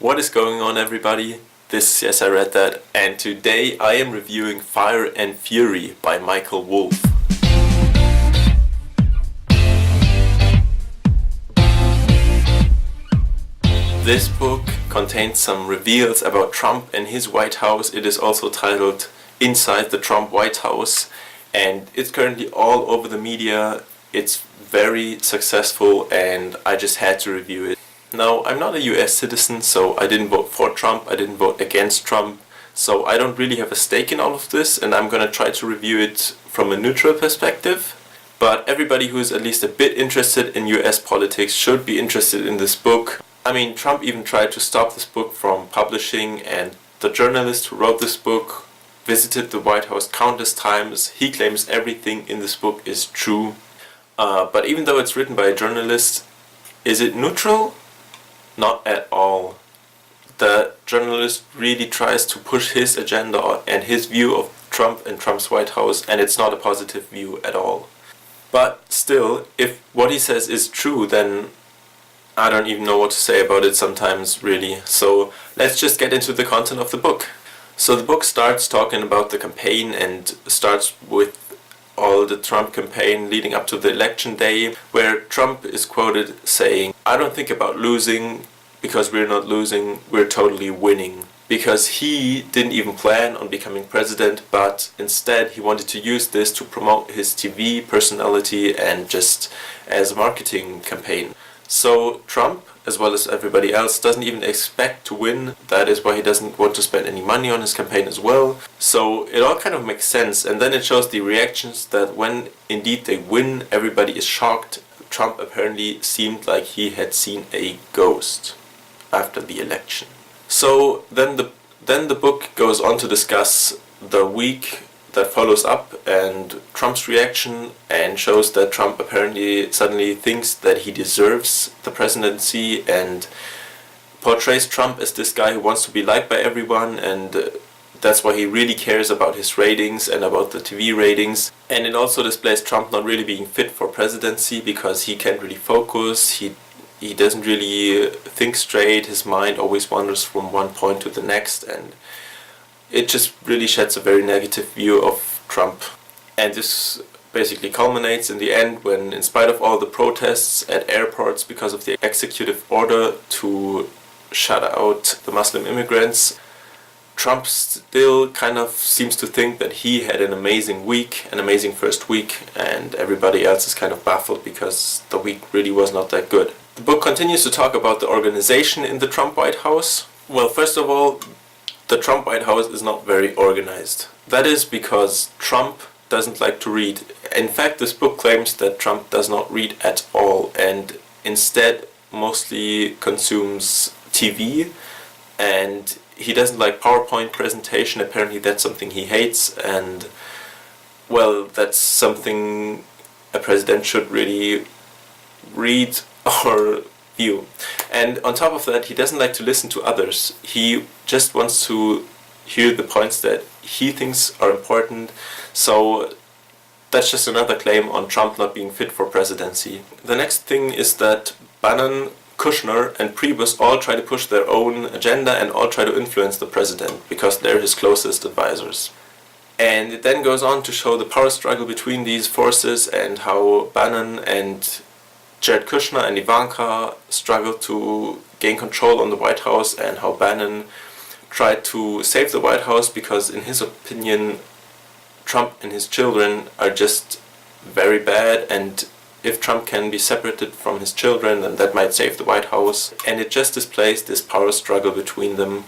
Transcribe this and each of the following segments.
What is going on, everybody? This is Yes, I Read That, and today I am reviewing Fire and Fury by Michael Wolff. This book contains some reveals about Trump and his White House. It is also titled Inside the Trump White House, and it's currently all over the media. It's very successful and I just had to review it. Now, I'm not a US citizen, so I didn't vote for Trump, I didn't vote against Trump, so I don't really have a stake in all of this, and I'm gonna try to review it from a neutral perspective. But everybody who is at least a bit interested in US politics should be interested in this book. I mean, Trump even tried to stop this book from publishing, and the journalist who wrote this book visited the White House countless times. He claims everything in this book is true. But even though it's written by a journalist, is it neutral? Not at all. The journalist really tries to push his agenda and his view of Trump and Trump's White House, and it's not a positive view at all. But still, if what he says is true, then I don't even know what to say about it sometimes, really. So let's just get into the content of the book. So the book starts talking about the campaign and starts with all the Trump campaign leading up to the election day, where Trump is quoted saying, "I don't think about losing because we're not losing, we're totally winning." Because he didn't even plan on becoming president, but instead he wanted to use this to promote his TV personality and just as a marketing campaign. So Trump, as well as everybody else, doesn't even expect to win. That is why he doesn't want to spend any money on his campaign as well. So it all kind of makes sense, and then it shows the reactions that when indeed they win, everybody is shocked. Trump apparently seemed like he had seen a ghost after the election. So then the book goes on to discuss the week that follows up and Trump's reaction, and shows that Trump apparently suddenly thinks that he deserves the presidency and portrays Trump as this guy who wants to be liked by everyone, and that's why he really cares about his ratings and about the TV ratings. And it also displays Trump not really being fit for presidency because he can't really focus, he doesn't really think straight, his mind always wanders from one point to the next, and it just really sheds a very negative view of Trump. And this basically culminates in the end when, in spite of all the protests at airports because of the executive order to shut out the Muslim immigrants, Trump still kind of seems to think that he had an amazing week, an amazing first week, and everybody else is kind of baffled because the week really was not that good. The book continues to talk about the organization in the Trump White House. Well, first of all, the Trump White House is not very organized. That is because Trump doesn't like to read. In fact, this book claims that Trump does not read at all and instead mostly consumes TV, and he doesn't like PowerPoint presentation. Apparently that's something he hates, and well, that's something a president should really read or view. And on top of that, he doesn't like to listen to others. He just wants to hear the points that he thinks are important. So that's just another claim on Trump not being fit for presidency. The next thing is that Bannon, Kushner and Priebus all try to push their own agenda and all try to influence the president because they're his closest advisors. And it then goes on to show the power struggle between these forces and how Bannon and Jared Kushner and Ivanka struggled to gain control on the White House, and how Bannon tried to save the White House because, in his opinion, Trump and his children are just very bad, and if Trump can be separated from his children, then that might save the White House. And it just displays this power struggle between them.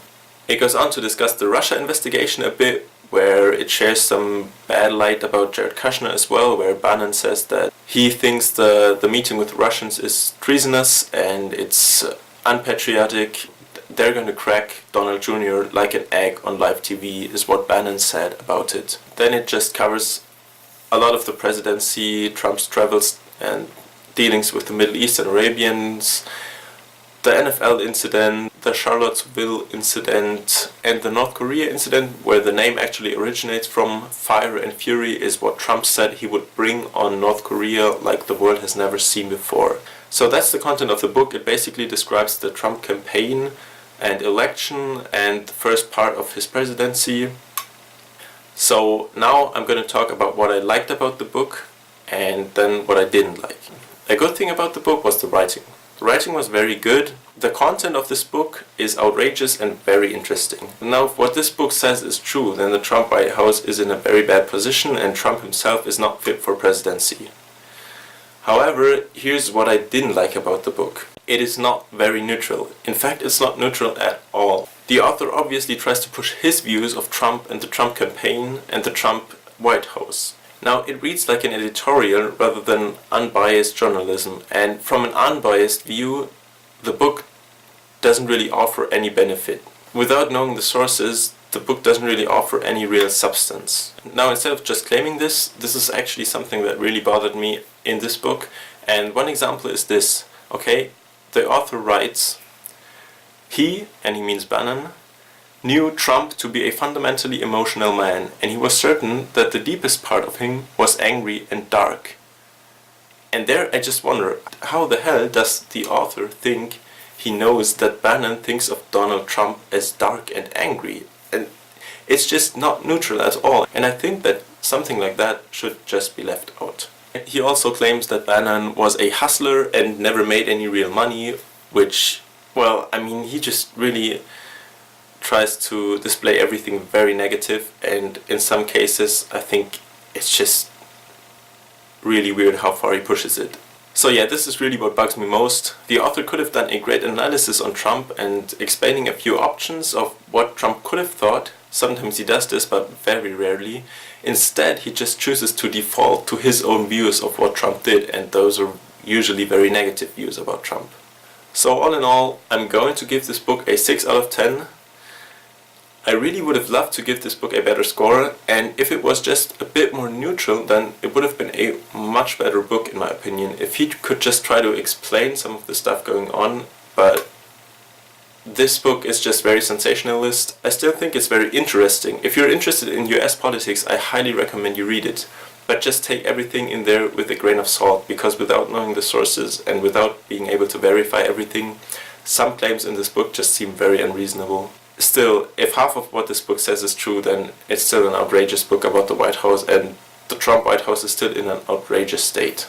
It goes on to discuss the Russia investigation a bit, where it shares some bad light about Jared Kushner as well, where Bannon says that he thinks the meeting with the Russians is treasonous and it's unpatriotic. They're going to crack Donald Jr. like an egg on live TV, is what Bannon said about it. Then it just covers a lot of the presidency, Trump's travels and dealings with the Middle East and Arabians, the NFL incident, the Charlottesville incident, and the North Korea incident, where the name actually originates from. Fire and Fury is what Trump said he would bring on North Korea like the world has never seen before. So that's the content of the book. It basically describes the Trump campaign and election and the first part of his presidency. So now I'm going to talk about what I liked about the book and then what I didn't like. A good thing about the book was the writing. The writing was very good. The content of this book is outrageous and very interesting. Now, if what this book says is true, then the Trump White House is in a very bad position and Trump himself is not fit for presidency. However, here's what I didn't like about the book. It is not very neutral. In fact, it's not neutral at all. The author obviously tries to push his views of Trump and the Trump campaign and the Trump White House. Now, it reads like an editorial rather than unbiased journalism, and from an unbiased view, the book doesn't really offer any benefit. Without knowing the sources, the book doesn't really offer any real substance. Now, instead of just claiming this is actually something that really bothered me in this book, and one example is this. Okay, the author writes, he, and he means Bannon, knew Trump to be a fundamentally emotional man, and he was certain that the deepest part of him was angry and dark. And there I just wonder, how the hell does the author think he knows that Bannon thinks of Donald Trump as dark and angry? And it's just not neutral at all, and I think that something like that should just be left out. He also claims that Bannon was a hustler and never made any real money, which, well, I mean, he just really tries to display everything very negative, and in some cases I think it's just really weird how far he pushes it. So yeah, this is really what bugs me most. The author could have done a great analysis on Trump and explaining a few options of what Trump could have thought. Sometimes he does this, but very rarely. Instead, he just chooses to default to his own views of what Trump did, and those are usually very negative views about Trump. So all in all, I'm going to give this book a 6 out of 10. I really would have loved to give this book a better score, and if it was just a bit more neutral, then it would have been a much better book in my opinion, if he could just try to explain some of the stuff going on, but this book is just very sensationalist. I still think it's very interesting. If you're interested in US politics, I highly recommend you read it, but just take everything in there with a grain of salt, because without knowing the sources and without being able to verify everything, some claims in this book just seem very unreasonable. Still, if half of what this book says is true, then it's still an outrageous book about the White House, and the Trump White House is still in an outrageous state.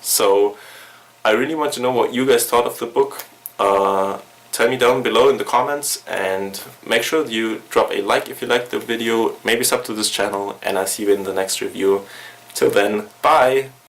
So, I really want to know what you guys thought of the book. Tell me down below in the comments, and make sure you drop a like if you liked the video, maybe sub to this channel, and I'll see you in the next review. Till then, bye!